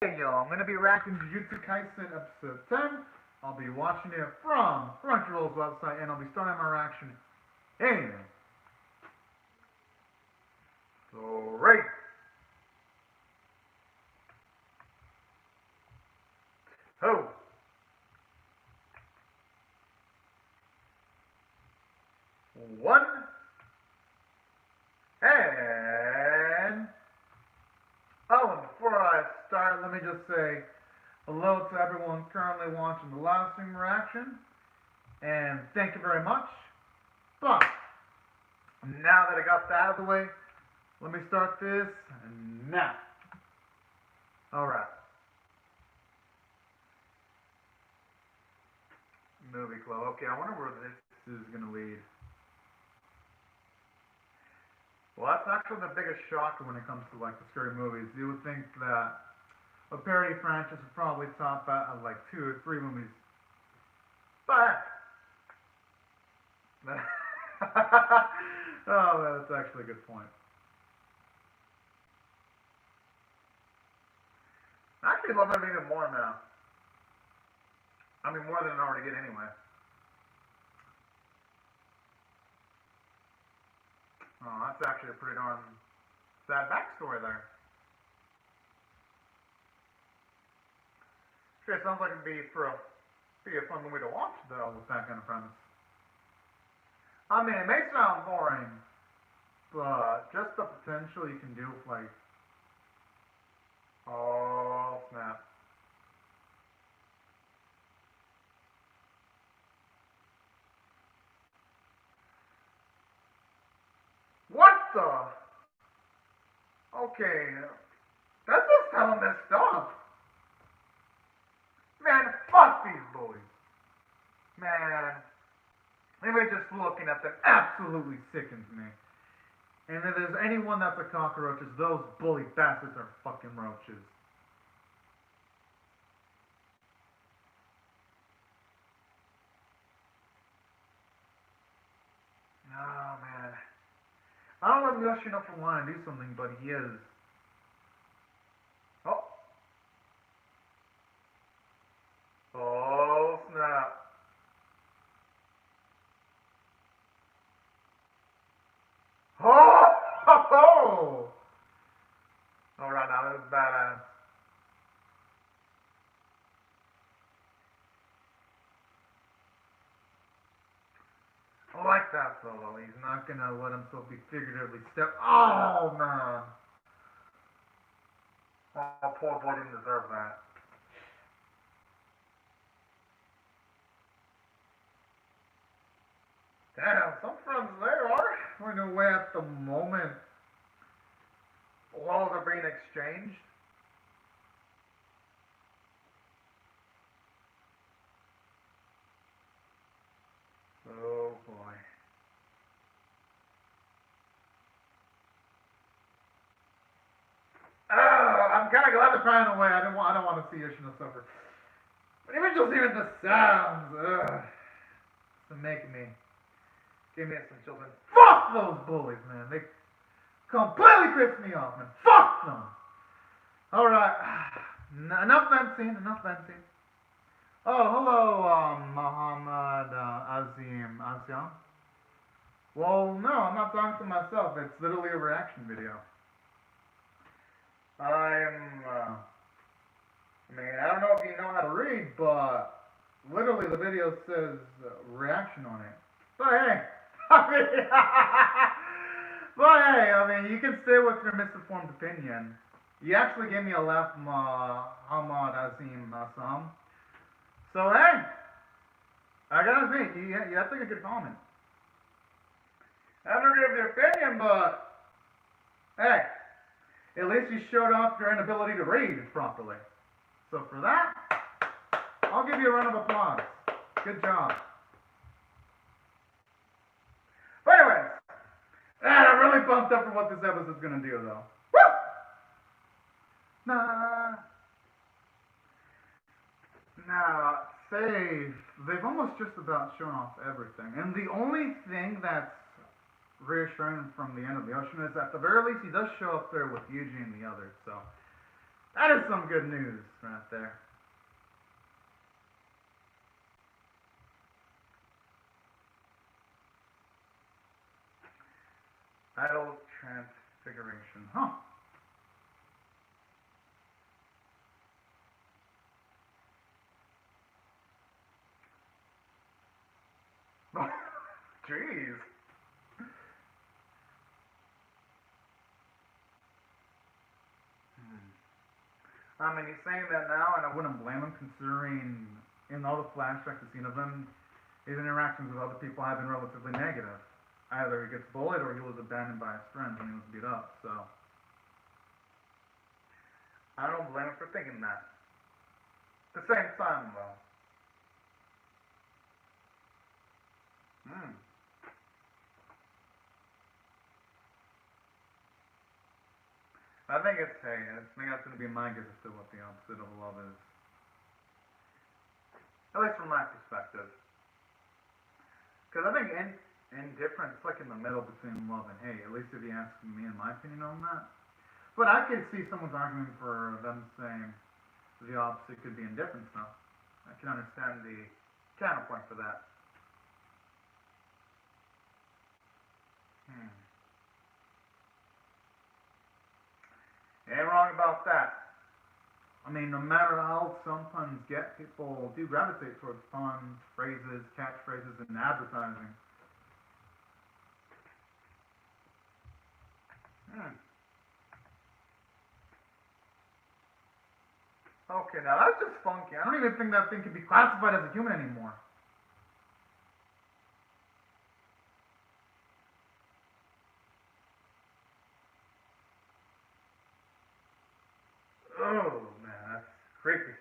Hey y'all, I'm going to be reacting to Jujutsu Kaisen episode 10. I'll be watching it from Crunchyroll's website, and I'll be starting my reaction in three, two, one, and and before I start, let me just say hello to everyone currently watching the live stream reaction, and thank you very much. But now that I got that out of the way, let me start this now. Alright. Movie club. Okay, I wonder where this is going to lead. Well, that's actually the biggest shocker when it comes to like the scary movies. You would think that a parody franchise would probably top out at like 2 or 3 movies. But oh, that's actually a good point. I actually love them even more now. I mean, more than I already get anyway. Oh, that's actually a pretty darn sad backstory there. Sure, it sounds like it'd be a fun movie to watch though with that kind of premise. I mean, it may sound boring, but just the potential you can do with like, oh snap. What the? Okay, that's just kind of messed up. Man, fuck these bullies. Man, even just looking at them absolutely sickens me. And if there's anyone that's a cockroach, it's those bully bastards are fucking roaches. Oh man. I don't know if Yoshinobu want to do something, but he is. Oh. Oh snap. Oh! Oh! Alright, now this is badass. I like that fellow. He's not gonna let himself be figuratively stepped. Oh man. Oh, poor boy didn't deserve that. Damn, some friends there are running away at the moment. Walls are being exchanged. Oh boy. I'm kind of glad they're crying away. I don't want to see Yoshino suffer. But even the sounds, it's making me. Give me some children. Fuck those bullies, man. They completely piss me off, man. Fuck them. Alright. Enough venting. Enough venting. Oh, hello, Muhammad Azim Asyam. Well, no, I'm not talking to myself. It's literally a reaction video. I don't know if you know how to read, but literally the video says reaction on it. But hey, I mean, you can stay with your misinformed opinion. You actually gave me a laugh, Muhammad Azim Assam. So hey, I gotta admit, that's like a good comment. I don't agree with your opinion, but hey, at least you showed off your inability to read properly. So for that, I'll give you a round of applause. Good job. But anyways, I'm really pumped up for what this episode's gonna do, though. Woo! Now, they've almost just about shown off everything, and the only thing that's reassuring from the end of the ocean is at the very least he does show up there with Yuji and the others. So That is some good news right there. Idol transfiguration. Huh. Jeez. I mean, he's saying that now, and I wouldn't blame him considering in all the flashbacks we've seen of him, his interactions with other people have been relatively negative. Either he gets bullied or he was abandoned by his friends and he was beat up, so. I don't blame him for thinking that. At the same time, though. I think it's, hey, I think that's going to be my guess as to what the opposite of love is. At least from my perspective. Because I think indifference is like in the middle between love and hate, at least if you ask me and my opinion on that. But I could see someone's argument for them saying the opposite could be indifference, though. I can understand the counterpoint for that. Ain't wrong about that. I mean, no matter how some puns get, people do gravitate towards puns, phrases, catchphrases, and advertising. Okay, now that's just funky. I don't even think that thing can be classified as a human anymore. Oh, man, that's creepy.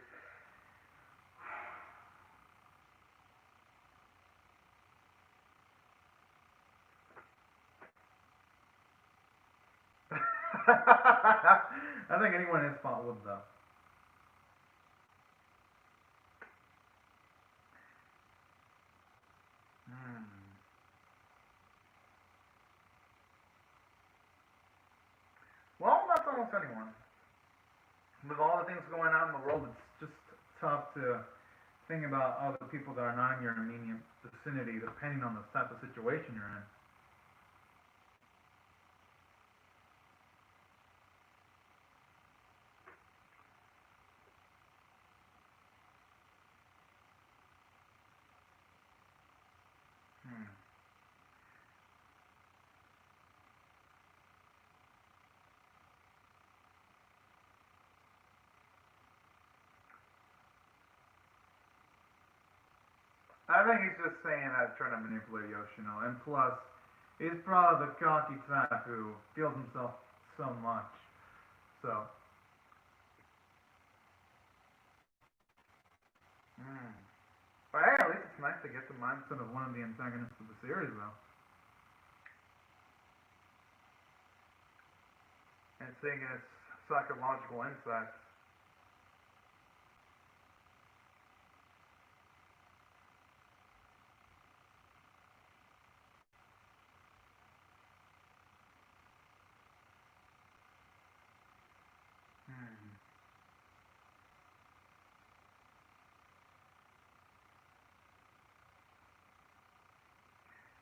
I think anyone in his spot would, though. Well, that's almost anyone. With all the things going on in the world, it's just tough to think about other people that are not in your immediate vicinity, depending on the type of situation you're in. I think he's just saying that trying to manipulate Yoshino, and plus, he's probably the cocky type who feels himself so much. So, but hey, at least it's nice to get the mindset of one of the antagonists of the series, though. And seeing his psychological insights.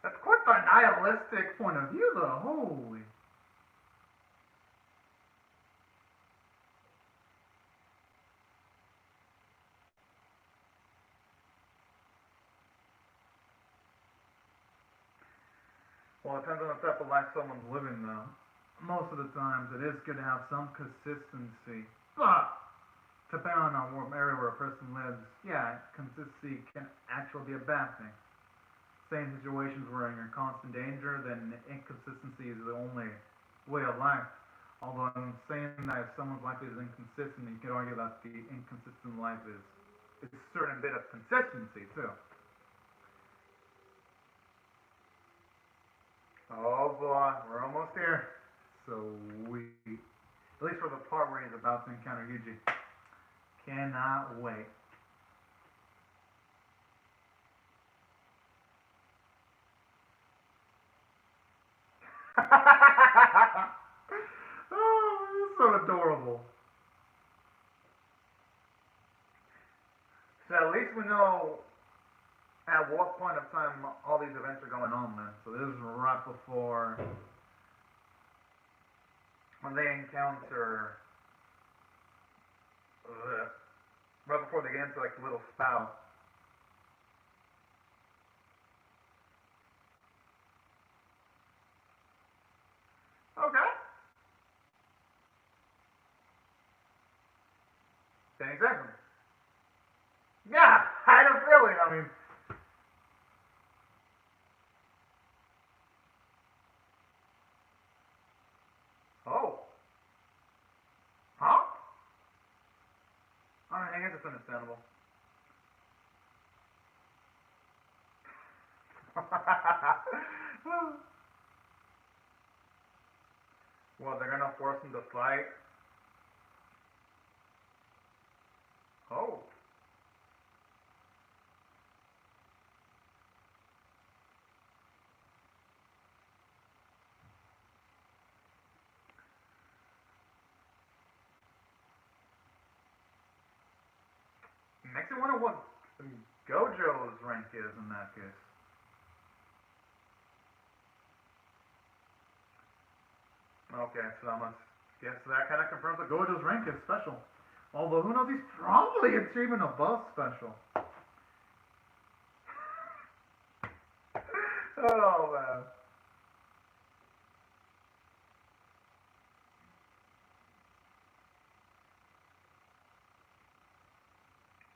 That's quite the nihilistic point of view, though. Holy. Well, it depends on the type of life someone's living, though. Most of the times, it is good to have some consistency. But, depending on what area where a person lives, yeah, consistency can actually be a bad thing. Say in situations where you're in constant danger, then inconsistency is the only way of life. Although I'm saying that if someone's life is inconsistent, you could argue that the inconsistent life is a certain bit of consistency too. Oh boy, we're almost here. Sweet. At least for the part where he's about to encounter Yuji. Cannot wait. Oh, this is so adorable. So at least we know at what point of time all these events are going on then. So this is right before when they encounter right before they get into like the little spout. Okay. 10 seconds. Yeah, I had a feeling. I mean, oh, huh? I guess it's understandable. Well, they're gonna force him to fight. Oh. Makes me wonder what Gojo's rank is in that case. Okay, so I must guess that kind of confirms that Gojo's rank is special. Although, who knows, he's probably achieving above special. Oh, man.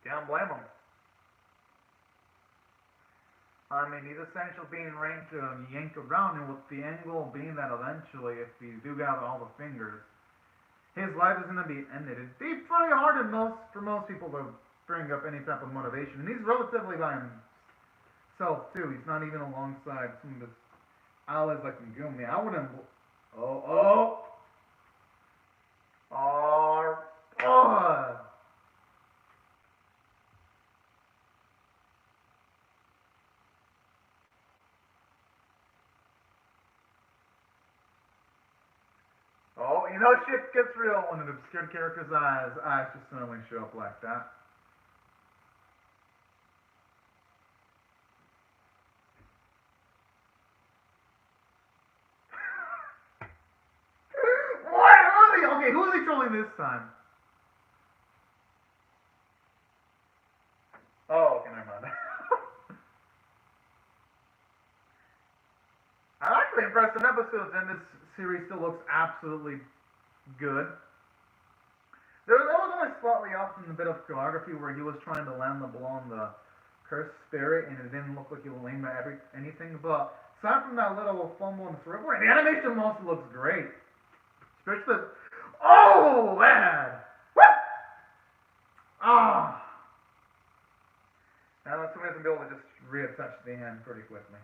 Can't blame him. I mean, he's essentially being ranked to yank around, and with the angle being that eventually, if you do gather all the fingers, his life is going to be ended. It'd be pretty hard for most people to bring up any type of motivation. And he's relatively by himself, too. He's not even alongside some of his allies like Megumi. I wouldn't... Oh. Oh, you know, shit gets real when an obscure character's eyes just suddenly show up like that. What? Okay, who is he trolling this time? Oh, okay, never mind. I'm actually impressed. Some episodes in this series still looks absolutely good. There was only slightly off in the bit of choreography where he was trying to land the blow on the cursed spirit, and it didn't look like he was laying by anything. But aside from that little fumble in the river, the animation mostly looks great. Especially, oh man, ah. Now that's somebody's gonna be able to just reattach the hand pretty quickly.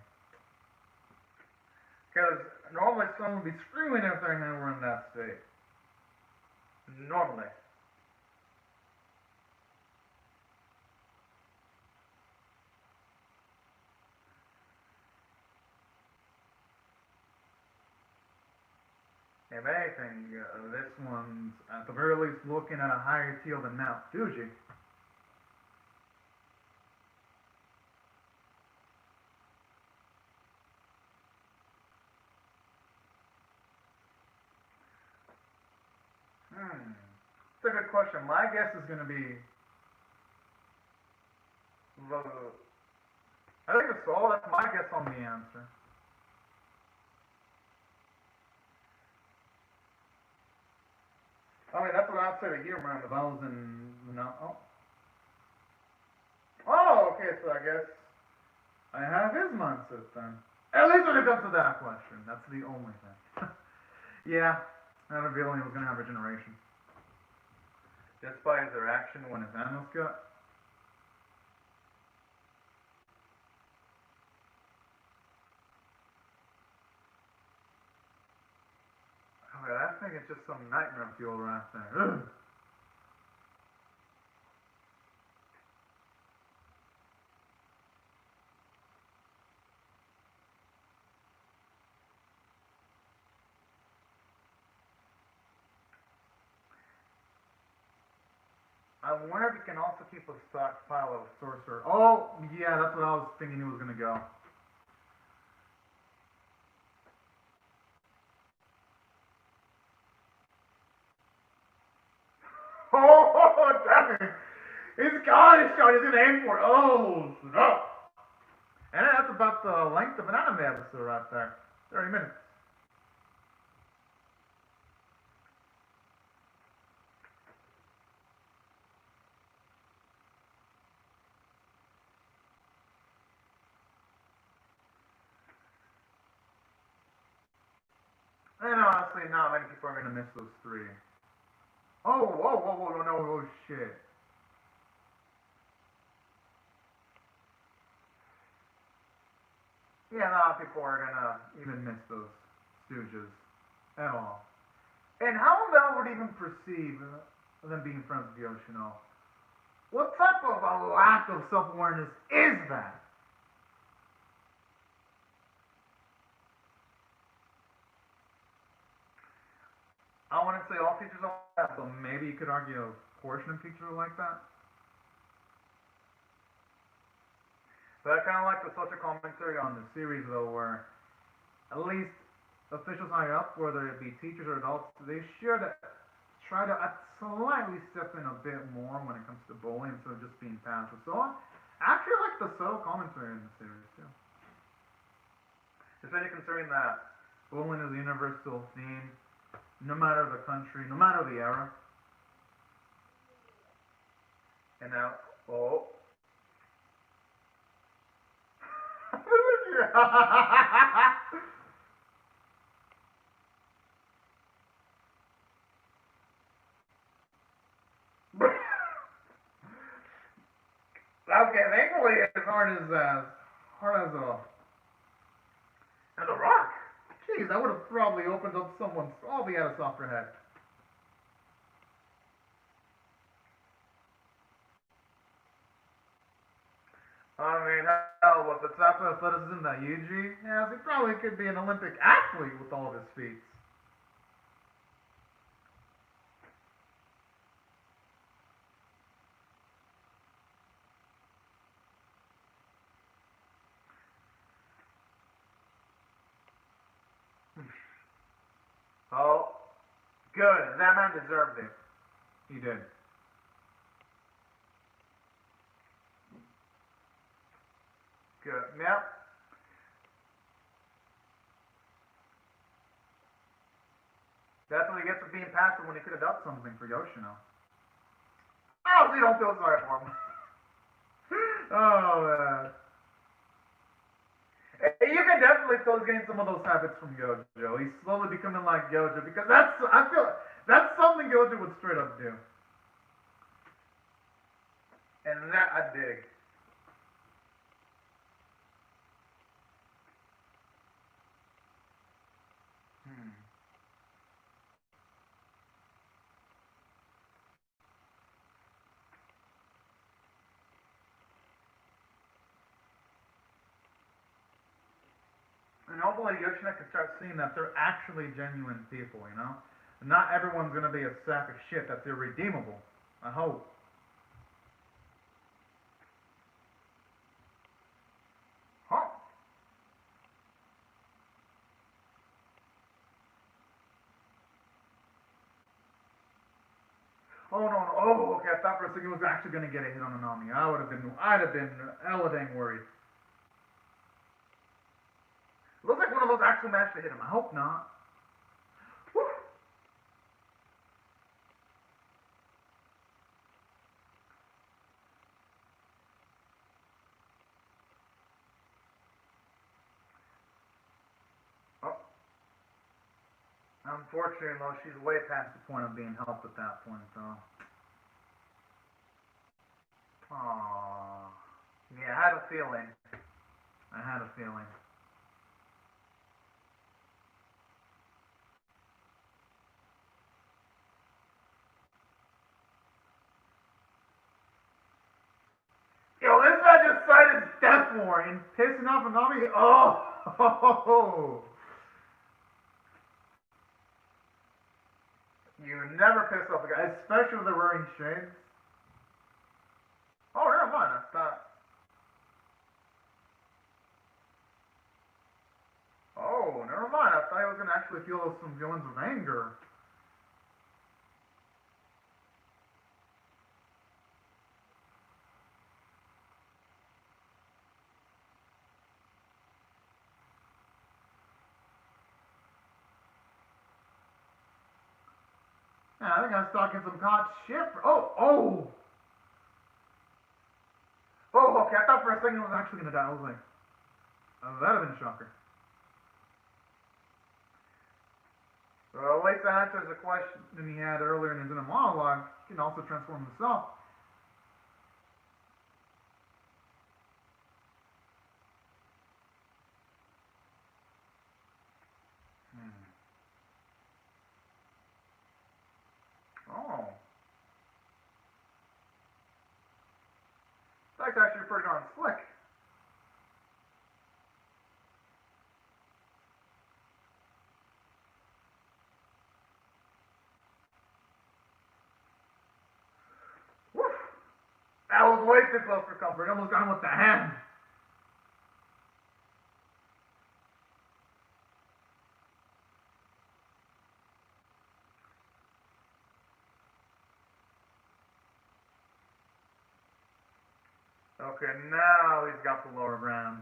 Because normally someone would be screaming if their hand were in that state. Normally. If anything, this one's at the very least looking at a higher tier than Mount Fuji. That's a good question. My guess is going to be I think it's all. That's my guess on the answer. I mean, that's what I'd say to you, man. If I was in, oh, okay. So I guess I have his mindset then. At least when it comes to that question, that's the only thing. Yeah, I had a feeling he was going to have regeneration. Just by his reaction when his hand was cut. Okay, I think it's just some nightmare fuel right there. Ugh. I wonder if you can also keep a stockpile of Sorcerer. Oh, yeah, that's what I was thinking he was gonna go. Oh, damn it! He's got his shot. He's gonna aim for it. Oh, no! And that's about the length of an anime episode right there. 30 minutes. And honestly, not many people are gonna miss those three. Oh, whoa, whoa, whoa, no, oh shit. Yeah, not people are gonna even miss those stooges at all. And how Mel would even perceive them being friends with Yoshino? What type of a lack of self-awareness is that? I wouldn't say all teachers are like that, but maybe you could argue a portion of teachers are like that. But I kind of like the social commentary on the series, though, where at least officials higher up, whether it be teachers or adults, they should try to slightly step in a bit more when it comes to bullying instead of just being passive. So I actually like the subtle commentary in the series, too. Especially considering that bullying is a universal theme, no matter the country, no matter the era. And now, oh. Okay, thankfully it's hard as a rock. Jeez, I would have probably opened up someone's. Oh, he had a softer head. I mean, hell, with the type of athleticism that Yuji has, he probably could be an Olympic athlete with all of his feats. Oh, good. That man deserved it. He did. Good. Yep. That's what he gets for being passive when he could have done something for Yoshino. Oh, so you don't feel sorry for him. Oh, man. You can definitely still getting some of those habits from Gojo. He's slowly becoming like Gojo because I feel that's something Gojo would straight up do. And that I dig. Hmm. And hopefully Yoshino can start seeing that they're actually genuine people, you know? Not everyone's gonna be a sack of shit, that they're redeemable. I hope. Huh? Oh no, no, oh okay, I thought for a second he was actually gonna get a hit on Anami. I'd have been hella dang worried. Looks like one of those actually managed to hit him. I hope not. Whew. Oh, unfortunately, though, she's way past the point of being helped at that point, though. Aww. Yeah, I had a feeling. I had a feeling. Yo, this man just cited death warrant and pissing off Anami. Oh! You never piss off a guy, especially with the wearing shades. actually feel some feelings of anger. Yeah, I think I'm stuck in some hot shit. Oh! Oh, okay, I thought for a second I was actually gonna die. I was like, that'd have been a shocker. So, at least that answers a question he had earlier in his inner monologue. He can also transform himself. Oh. That's actually pretty darn slick. Woof. That was way too close for comfort. Almost got him with the hand. Okay, now he's got the lower ground.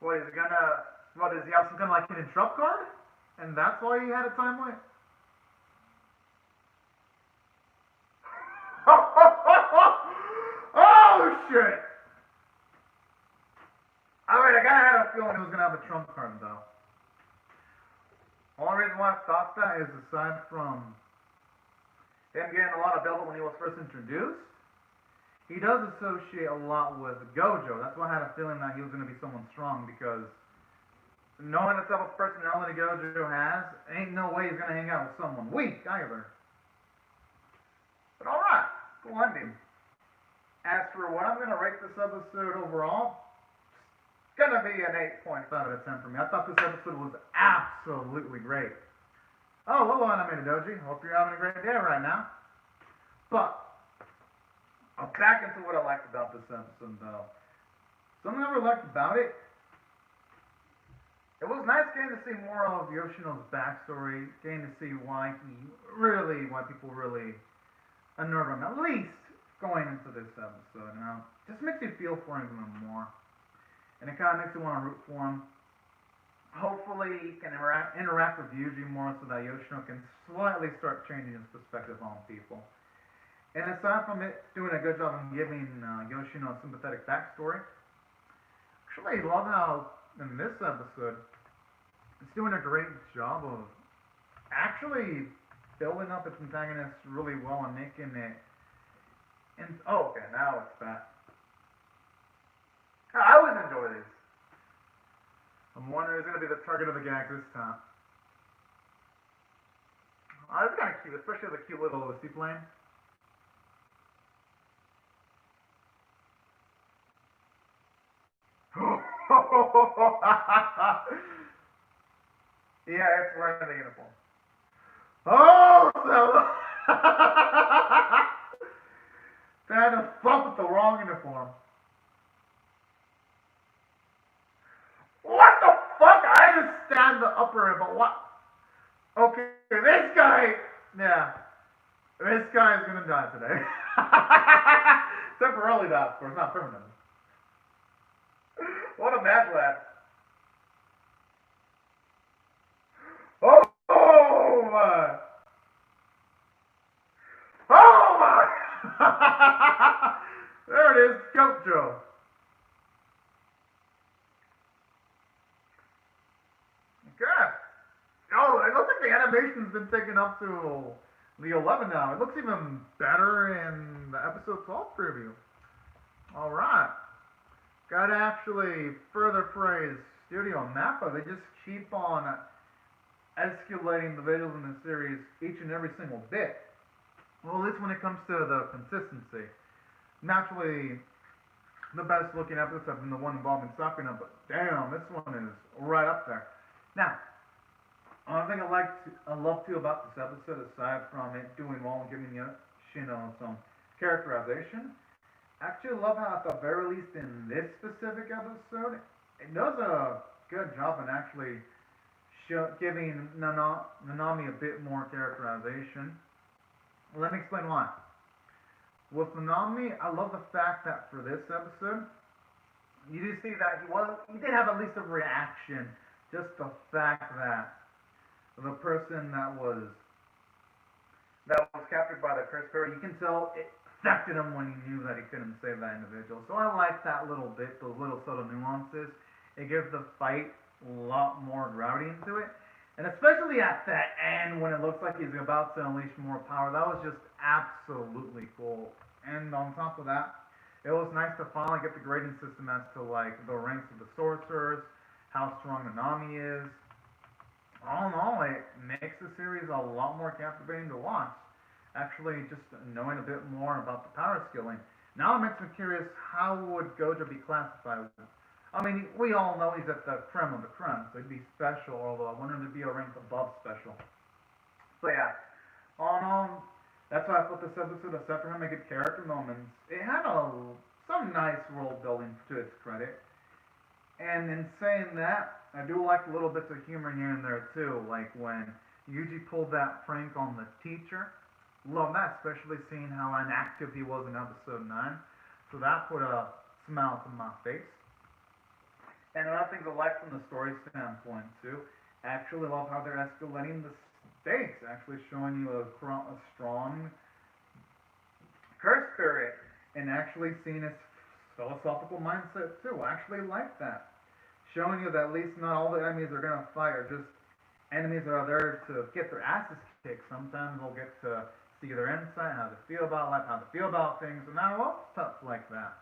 What, is he gonna... What, does he have some kind of like hidden trump card? And that's why he had a time limit? Oh, shit! Alright, I kinda had a feeling he was gonna have a trump card, though. Only reason why I thought that is aside from him getting a lot of build when he was first introduced, he does associate a lot with Gojo. That's why I had a feeling that he was going to be someone strong, because knowing the type of personality Gojo has, ain't no way he's going to hang out with someone weak either. But alright, cool ending. As for what I'm going to rate this episode overall, it's going to be an 8.5 out of 10 for me. I thought this episode was absolutely great. Oh, hello, Animated Doji. Hope you're having a great day right now. But I'll back into what I liked about this episode, though. Something I really liked about it, it was nice getting to see more of Yoshino's backstory, getting to see why people really unnerve him, at least going into this episode. Now, just makes you feel for him even more. And it kind of makes you want to root for him. Hopefully he can interact with Yuji more so that Yoshino can slightly start changing his perspective on people. And aside from it doing a good job in giving Yoshino a sympathetic backstory, actually I love how in this episode it's doing a great job of actually building up its antagonist really well and making it... oh, okay, now it's back. I always enjoy these. I'm wondering who's going to be the target of the gag this time. Oh, that's kind of cute, especially the cute little seaplane. Yeah, it's wearing the uniform. Oh, so... Trying to fuck with the wrong uniform. What the fuck? I understand the upper end, but what? Okay, this guy... Yeah. This guy is gonna die today. Temporarily die, of course, not permanently. What a mad lad. Oh my! Oh my! There it is, Gojo. Okay. Oh, it looks like the animation's been taken up to the 11 now. It looks even better in the episode 12 preview. Alright. Gotta actually further praise Studio Mappa. They just keep on escalating the visuals in the series each and every single bit. Well, at least when it comes to the consistency. Naturally, the best looking episodes have been the one involving Sakuna, but damn, this one is right up there. Now, One thing I love too about this episode, aside from it doing well and giving you, some characterization, I actually love how at the very least in this specific episode, it does a good job in actually giving Nanami a bit more characterization. Let me explain why. With Nanami, I love the fact that for this episode, you do see that he did have at least a reaction. Just the fact that the person that was captured by the curse spirit, you can tell it affected him when he knew that he couldn't save that individual. So I like that little bit, those little subtle nuances. It gives the fight a lot more gravity into it. And especially at the end when it looks like he's about to unleash more power, that was just absolutely cool. And on top of that, it was nice to finally get the grading system as to like the ranks of the sorcerers, how strong Nanami is. All in all, it makes the series a lot more captivating to watch. Actually, just knowing a bit more about the power skilling. Now it makes me curious, how would Gojo be classified? I mean, we all know he's at the creme of the creme, so he'd be special, although I want him to be a rank above special. So yeah, all in all, that's why I thought this episode, except for him, a good character moments. It had some nice world building to its credit. And in saying that, I do like little bits of humor here and there too, like when Yuji pulled that prank on the teacher. Love that, especially seeing how inactive he was in episode 9. So that put a smile to my face. And another thing I like from the story standpoint too, I actually love how they're escalating the stakes, actually showing you a strong curse spirit, and actually seeing his philosophical mindset too. I actually like that. Showing you that at least not all the enemies are going to fight are just enemies that are there to get their asses kicked. Sometimes they'll get to see their insight, how they feel about life, how they feel about things, and I love stuff like that.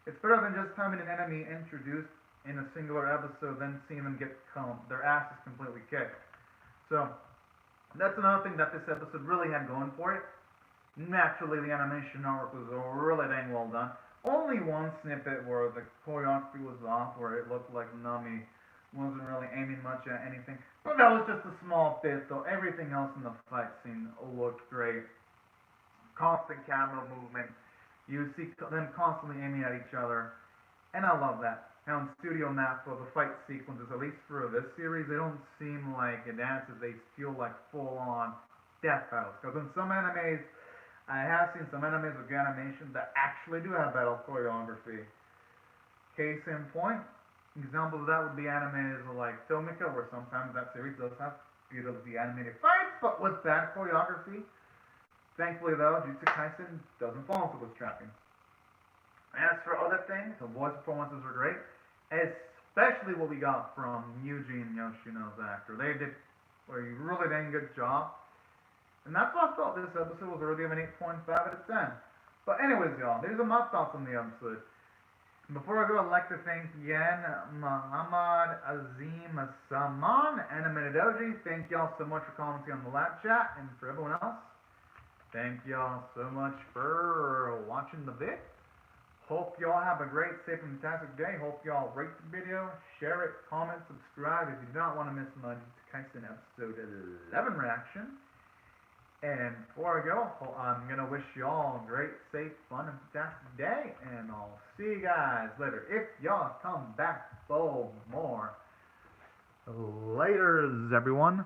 It's better than just having an enemy introduced in a singular episode than seeing them get their asses completely kicked. So, that's another thing that this episode really had going for it. Naturally, the animation artwork was really dang well done. Only one snippet where the choreography was off, where it looked like Nami wasn't really aiming much at anything. But that was just a small bit, though. Everything else in the fight scene looked great. Constant camera movement. You see them constantly aiming at each other. And I love that. Now in Studio Nappa, the fight sequences, at least for this series, they don't seem like dances. They feel like full-on death battles. Because in some animes, I have seen some animes with animation that actually do have battle choreography. Case in point, examples of that would be animes like Tomika, where sometimes that series does have beautifully animated fights, but with bad choreography. Thankfully though, Jujutsu Kaisen doesn't fall into this trapping. As for other things, the voice performances were great, especially what we got from Yuji and Yoshino's actor. They did a really dang good job. And that's why I thought this episode was worthy of an 8.5 out of 10. But anyways, y'all, these are my thoughts on the episode. Before I go, I'd like to thank again Muhammad Azim Saman, Animated Doji. Thank y'all so much for commenting on the live chat. And for everyone else, thank y'all so much for watching the vid. Hope y'all have a great, safe, and fantastic day. Hope y'all rate the video, share it, comment, subscribe if you do not want to miss my Jujutsu Kaisen episode 11 reaction. And before I go, I'm going to wish you all a great, safe, fun, and fantastic day. And I'll see you guys later. If y'all come back for more. Laters, everyone.